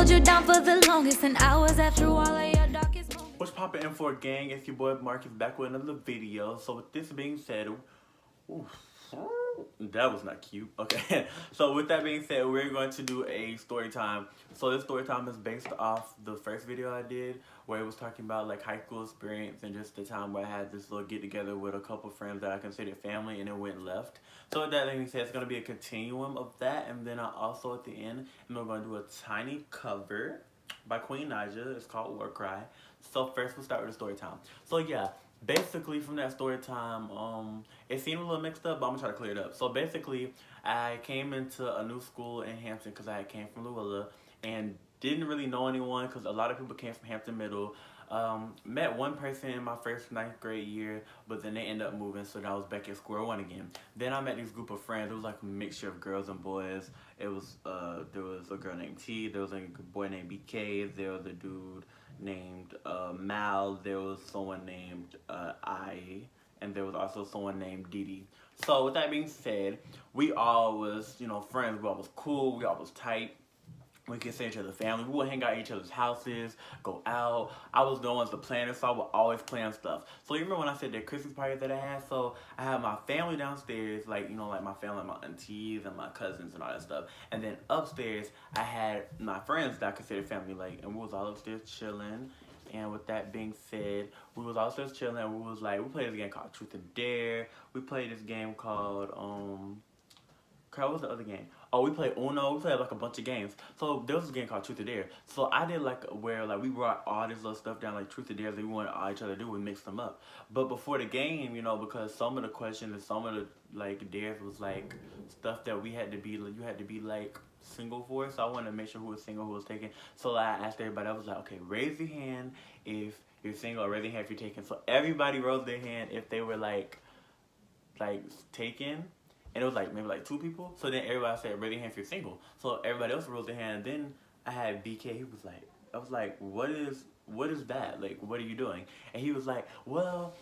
hold you down for the longest, and hours after all of your darkest moments. Wasspopping M4 Gang, it's your boy Marcus back with another video. So with this being said, ooh, that was not cute. Okay, so with that being said, we're going to do a story time. So this story time is based off the first video I did, where it was talking about like high school experience and just the time where I had this little get together with a couple friends that I considered family, and it went left. So with that being said, it's going to be a continuum of that, and then I also at the end, we're going to do a tiny cover by Queen Naija. It's called War Cry. So first we'll start with the story time. So yeah, basically from that story time, it seemed a little mixed up, but I'm gonna try to clear it up. So basically, I came into a new school in Hampton because I came from Louisville and didn't really know anyone because a lot of people came from Hampton Middle. Met one person in my first ninth grade year, but then they ended up moving, so then I was back at square one again. Then I met this group of friends. It was like a mixture of girls and boys. It was there was a girl named T, there was a boy named BK, there was a dude named Mal, there was someone named I, and there was also someone named Didi. So with that being said, we all was, friends. We all was cool, we all was tight. We could say each other's family. We would hang out at each other's houses, go out. I was the ones to plan it, so I would always plan stuff. So you remember when I said that Christmas party that I had? So I had my family downstairs, like my family, my aunties and my cousins and all that stuff. And then upstairs, I had my friends that I considered family, and we was all upstairs chilling. And with that being said, we was all upstairs chilling, and we played this game called Truth or Dare. We played this game called, what was the other game? Oh, we played Uno. We played like a bunch of games. So there was this game called Truth or Dare. So I did where we brought all this little stuff down, like Truth or Dare that we wanted all each other to do. We mixed them up. But before the game, because some of the questions and some of the dares was stuff that we had to be. You had to be single for. So I wanted to make sure who was single, who was taken. So I asked everybody. I was like, okay, raise your hand if you're single, or raise your hand if you're taken. So everybody rose their hand if they were taken. And it was maybe two people. So then everybody said, raise your hand if you're single. So everybody else rose their hand. Then I had BK. He was I was like, what is that? What are you doing? And he was like, well,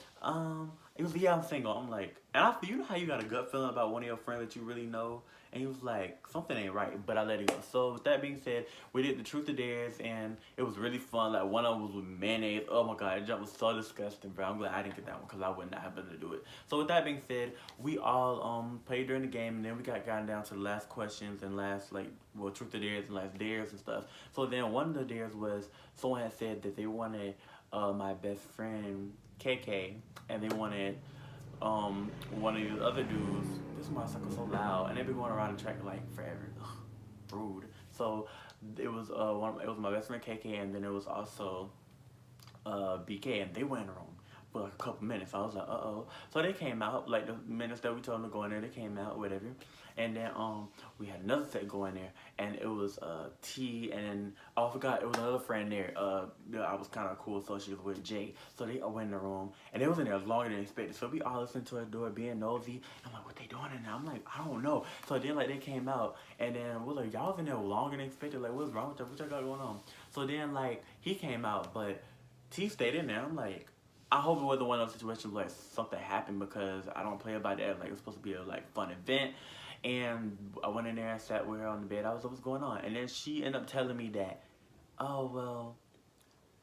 he was like, yeah, I'm single. I'm like, you know how you got a gut feeling about one of your friends that you really know? And he was like, something ain't right, but I let it go. So with that being said, we did the Truth or Dares, and it was really fun. One of them was with mayonnaise. Oh my God, that jump was so disgusting, bro. I'm glad I didn't get that one because I would not have been able to do it. So with that being said, we all played during the game, and then we gotten down to the last questions and last Truth or Dares and last dares and stuff. So then one of the dares was someone had said that they wanted my best friend KK, and they wanted one of the other dudes. This motorcycle's so loud, and they've been going around the track forever. Ugh, rude. So it was it was my best friend KK, and then it was also BK, and they went in the room for a couple minutes. I was like, uh-oh. So they came out, the minutes that we told them to go in there, they came out, whatever. And then we had another set go in there, and it was T, and I forgot, it was another friend there. I was kind of cool, so she was with Jay. So they went in the room, and they was in there longer than expected. So we all listened to her door, being nosy. I'm like, what they doing in there? I'm like, I don't know. So then they came out, and then we're like, y'all was in there longer than expected. What's wrong with y'all? What y'all got going on? So then he came out, but T stayed in there. I'm like, I hope it wasn't one of those situations something happened, because I don't play about that. It was supposed to be a fun event. And I went in there and sat with her on the bed. I was like, what's going on? And then she ended up telling me that, oh, well,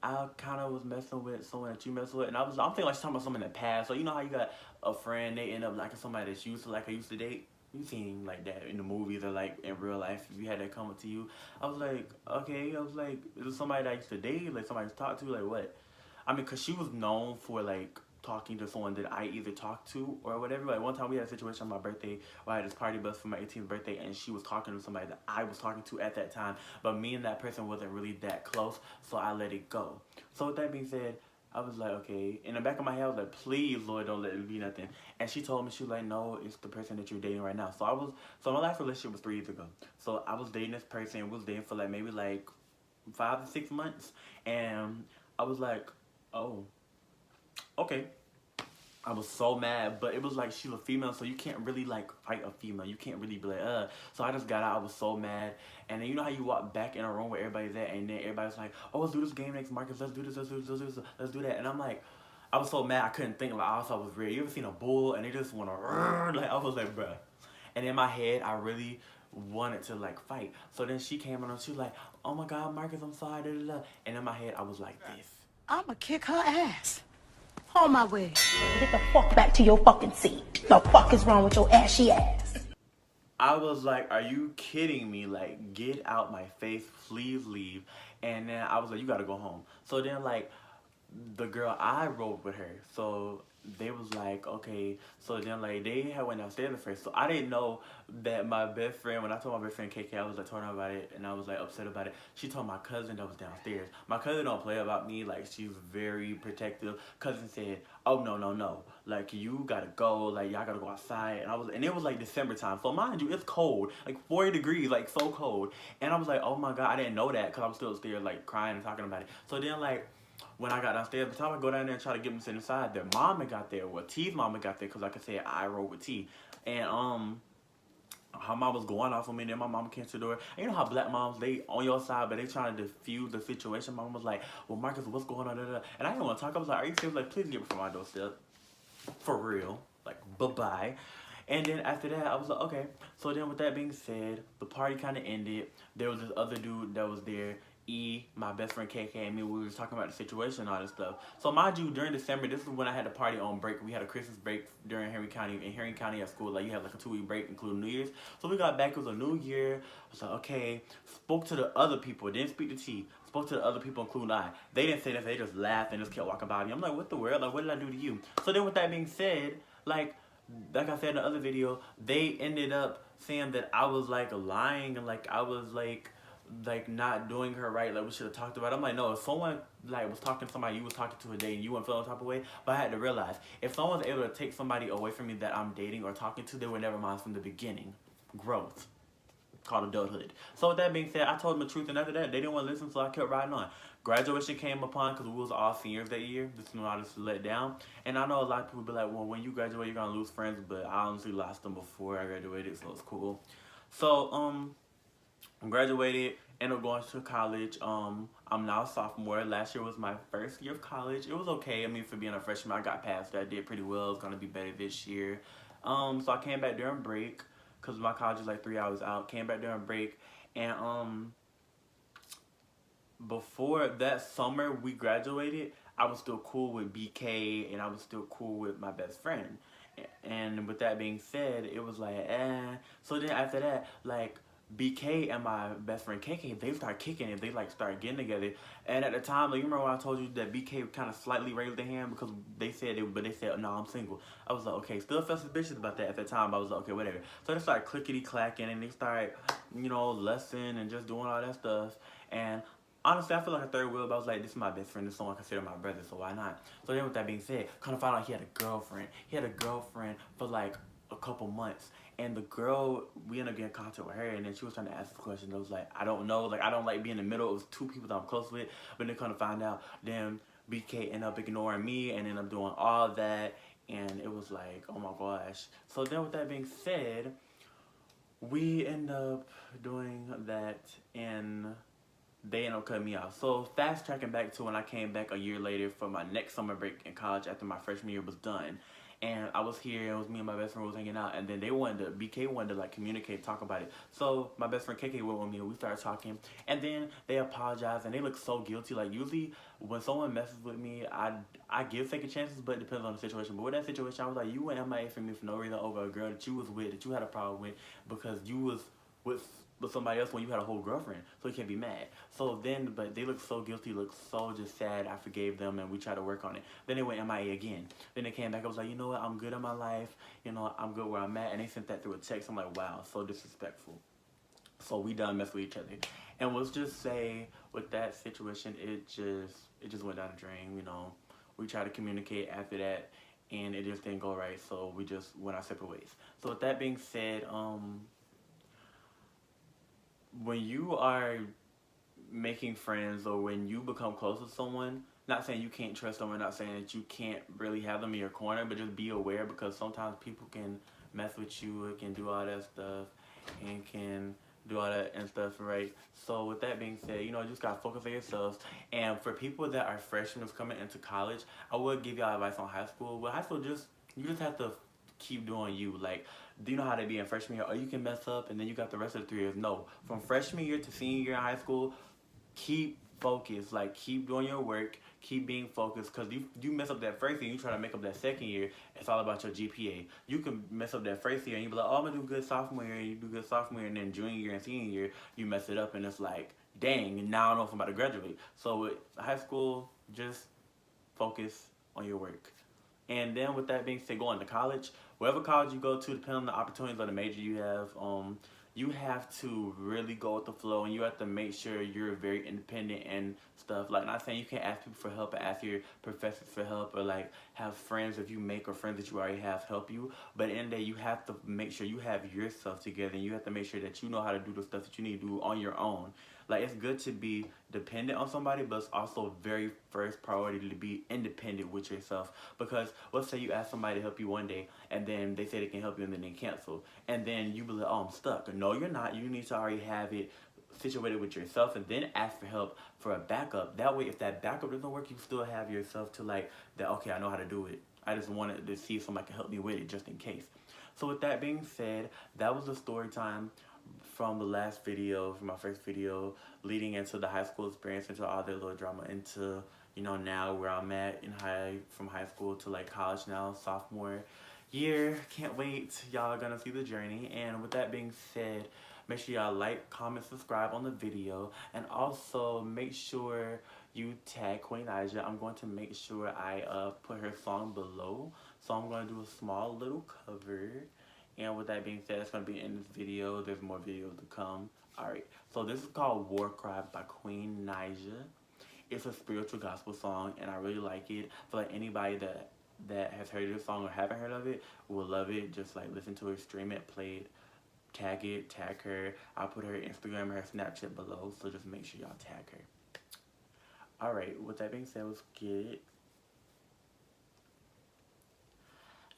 I kind of was messing with someone that you messed with. And I'm thinking she's talking about someone in the past. So you know how you got a friend, they end up liking somebody that's used to I used to date? You seen that in the movies or in real life, if you had that come up to you. I was like, okay. I was like, is it somebody that I used to date? Somebody to talk to? What? I mean, because she was known for talking to someone that I either talked to or whatever. One time we had a situation on my birthday where I had this party bus for my 18th birthday, and she was talking to somebody that I was talking to at that time, but me and that person wasn't really that close, so I let it go. So with that being said, I was like, okay. In the back of my head, I was like, please, Lord, don't let it be nothing. And she told me, she was like, no, it's the person that you're dating right now. So my last relationship was 3 years ago. So I was dating this person, we was dating for maybe 5 to 6 months, and I was like, oh, okay. I was so mad, but it was she's a female, so you can't really fight a female. You can't really be So I just got out. I was so mad, and then you know how you walk back in a room where everybody's at, and then everybody's like, "Oh, let's do this game next, Marcus. Let's do this. Let's do this. Let's do that." And I'm like, I was so mad I couldn't think. I thought I was ready. You ever seen a bull and they just want to I was like, bruh. And in my head, I really wanted to like fight. So then she came on and she was like, oh my God, Marcus, I'm sorry, da, da, da. And in my head, I was like this. I'ma kick her ass. On my way. Get the fuck back to your fucking seat. The fuck is wrong with your ashy ass? I was like, are you kidding me? Like, get out my face, please leave. And then I was like, you gotta go home. So then like, the girl I rode with her, so they was like, okay, so then like they had went downstairs at first, so I didn't know that my best friend, when I told my best friend KK, I was like telling her about it, and I was like upset about it. She told my cousin that was downstairs. My cousin don't play about me, like she's very protective. Cousin said, oh no, like you gotta go, like y'all gotta go outside, and it was like December time, so mind you, it's cold, like 40 degrees, like so cold, and I was like, oh my God, I didn't know that, cause I was still upstairs like crying and talking about it. So then like, when I got downstairs, by the time I go down there and try to get them to sit inside, their mama got there. Well, T's mama got there, because like I said, I rode with T. And her mom was going off on me, and then my mama came to the door. And you know how black moms, they on your side, but they trying to defuse the situation. My mom was like, well, Marcus, what's going on? And I didn't want to talk. I was like, are you serious? Like, please get me from my doorstep. For real. Like, bye-bye. And then after that, I was like, okay. So then with that being said, the party kind of ended. There was this other dude that was there. My best friend KK, and me, we was talking about the situation and all this stuff. So mind you, during December, this is when I had the party on break. We had a Christmas break during Henry County. In Henry County at school, like you have like a 2-week break, including New Year's. So we got back, it was a new year. I was like, okay. Spoke to the other people, didn't speak to T. Spoke to the other people, including I. They didn't say that, they just laughed and just kept walking by me. I'm like, what the world? Like, what did I do to you? So then with that being said, like I said in the other video, they ended up saying that I was like lying, and like I was like not doing her right, like we should have talked about it. I'm like, no, if someone like was talking to somebody you was talking to a day and you weren't feeling the type of way, but I had to realize, if someone's able to take somebody away from me that I'm dating or talking to, they were never mine from the beginning. Growth. Called adulthood. So with that being said, I told them the truth, and after that, they didn't want to listen, so I kept riding on. Graduation came upon, because we was all seniors that year. This is when I just let down. And I know a lot of people be like, well, when you graduate, you're going to lose friends, but I honestly lost them before I graduated, so it's cool. So, I graduated, ended up going to college. I'm now a sophomore. Last year was my first year of college. It was okay. I mean, for being a freshman, I got past that. I did pretty well. It's going to be better this year. So I came back during break, because my college is like 3 hours out. Came back during break, and before that summer we graduated, I was still cool with BK, and I was still cool with my best friend. And with that being said, it was like, So then after that, like, BK and my best friend KK, they started kicking it. They like started getting together. And at the time, like, you remember when I told you that BK kind of slightly raised their hand because they said no, I'm single. I was like, okay, still felt suspicious about that at the time. I was like, okay, whatever. So they started clickety clacking, and they started, lesson and just doing all that stuff. And honestly, I feel like a third wheel, but I was like, this is my best friend. This is someone I consider my brother, so why not? So then with that being said, kind of found out he had a girlfriend. He had a girlfriend for like a couple months. And the girl, we ended up getting in contact with her, and then she was trying to ask us questions. I was like, I don't know. Like, I don't like being in the middle. It was two people that I'm close with. But then kind of find out, then BK ended up ignoring me and ended up doing all that. And it was like, oh my gosh. So then with that being said, we end up doing that, and they ended up cutting me off. So fast tracking back to when I came back a year later for my next summer break in college after my freshman year was done. And I was here, it was me and my best friend was hanging out, and then BK wanted to like communicate, talk about it. So my best friend KK went with me, and we started talking, and then they apologized, and they looked so guilty. Like, usually when someone messes with me, I give second chances, but it depends on the situation. But with that situation, I was like, you went MIA from me for no reason over a girl that you was with, that you had a problem with, because you was with somebody else when you had a whole girlfriend, so you can't be mad. So then, but they looked so guilty, looked so just sad. I forgave them, and we tried to work on it. Then they went MIA again. Then they came back. I was like, you know what? I'm good in my life. I'm good where I'm at. And they sent that through a text. I'm like, wow, so disrespectful. So we done mess with each other. And let's just say with that situation, it just went down the drain. We tried to communicate after that, and it just didn't go right. So we just went our separate ways. So with that being said, when you are making friends, or when you become close with someone, not saying you can't trust them, or not saying that you can't really have them in your corner, but just be aware, because sometimes people can mess with you, can do all that stuff, and can do all that and stuff, right? So with that being said, you just gotta focus on yourselves. And for people that are freshmen coming into college, I would give y'all advice on high school. With high school, you just have to keep doing you. Like, do you know how to be in freshman year? Oh, you can mess up and then you got the rest of the 3 years. No, from freshman year to senior year in high school, keep focused. Like, keep doing your work, keep being focused, because you mess up that first year, you try to make up that second year, it's all about your GPA. You can mess up that first year and you be like, oh, I'm gonna do good sophomore year, and you do good sophomore year, and then junior year and senior year you mess it up, and it's like, dang, now I don't know if I'm about to graduate. So with high school, just focus on your work. And then with that being said, going to college, wherever college you go to, depending on the opportunities or the major you have to really go with the flow, and you have to make sure you're very independent and stuff. Like, not saying you can't ask people for help, or ask your professors for help, or like have friends if you make, or friends that you already have help you. But in the end of the day, you have to make sure you have yourself together, and you have to make sure that you know how to do the stuff that you need to do on your own. Like, it's good to be dependent on somebody, but it's also very first priority to be independent with yourself. Because let's say you ask somebody to help you one day, and then they say they can help you, and then they cancel, and then you be like, oh, I'm stuck. No, you're not. You need to already have it situated with yourself, and then ask for help for a backup. That way, if that backup doesn't work, you still have yourself to like that. Okay, I know how to do it. I just wanted to see if somebody can help me with it just in case. So with that being said, that was the story time from the last video, from my first video, leading into the high school experience, into all the little drama, into, you know, now where I'm at in from high school to like college now, sophomore year. Can't wait. Y'all gonna see the journey. And with that being said, make sure y'all like, comment, subscribe on the video, and also make sure you tag Queen Naija. I'm going to make sure I put her song below. So I'm going to do a small little cover. And with that being said, it's going to be in this video. There's more videos to come. Alright, so this is called War Cry by Queen Naija. It's a spiritual gospel song, and I really like it. I feel like anybody that has heard this song or haven't heard of it will love it. Just like listen to it, stream it, play it, tag it, tag her. I'll put her Instagram and her Snapchat below, so just make sure y'all tag her. Alright, with that being said, let's get it.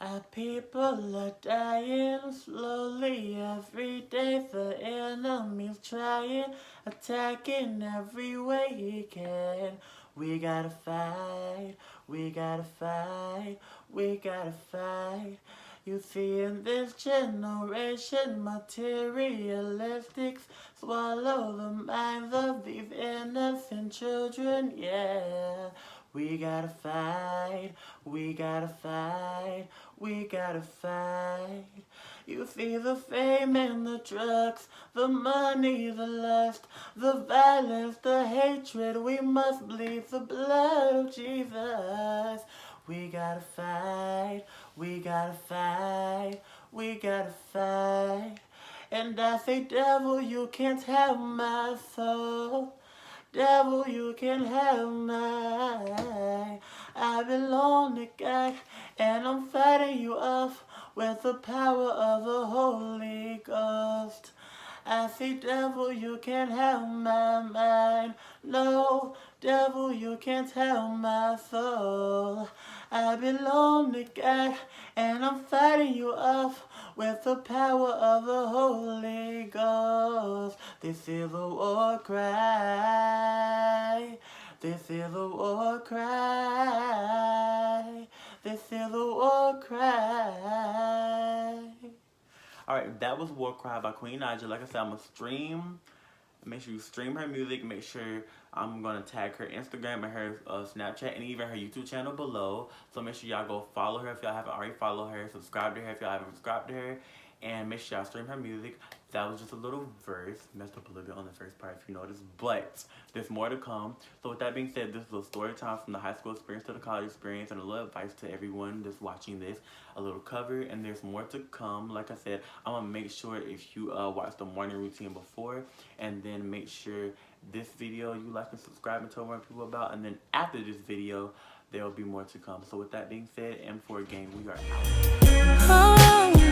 Our people are dying slowly every day. The enemy's trying, attacking every way he can. We gotta fight, we gotta fight, we gotta fight. You see, in this generation, materialistics swallow the minds of these innocent children, yeah. We gotta fight, we gotta fight, we gotta fight. You see the fame and the drugs, the money, the lust, the violence, the hatred. We must bleed the blood of Jesus. We gotta fight, we gotta fight, we gotta fight. And I say, devil, you can't have my soul. Devil, you can have mine. I belong to God, and I'm fighting you off with the power of the Holy Ghost. I say, devil, you can't have my mind. No, devil, you can't have my soul. I belong to God, and I'm fighting you off with the power of the Holy Ghost. This is a war cry. This is a war cry. This is a war cry. Alright, that was War Cry by Queen Naija. Like I said, I'm going to stream. Make sure you stream her music. Make sure I'm going to tag her Instagram and her Snapchat and even her YouTube channel below. So make sure y'all go follow her if y'all haven't already followed her. Subscribe to her if y'all haven't subscribed to her. And make sure y'all stream her music. That was just a little verse. Messed up a little bit on the first part if you noticed. But there's more to come. So with that being said, this is a story time from the high school experience to the college experience. And a little advice to everyone that's watching this. A little cover. And there's more to come. Like I said, I'm going to make sure if you watch the morning routine before. And then make sure this video you like and subscribe and tell more people about. And then after this video, there will be more to come. So with that being said, M4 Gang, we are out.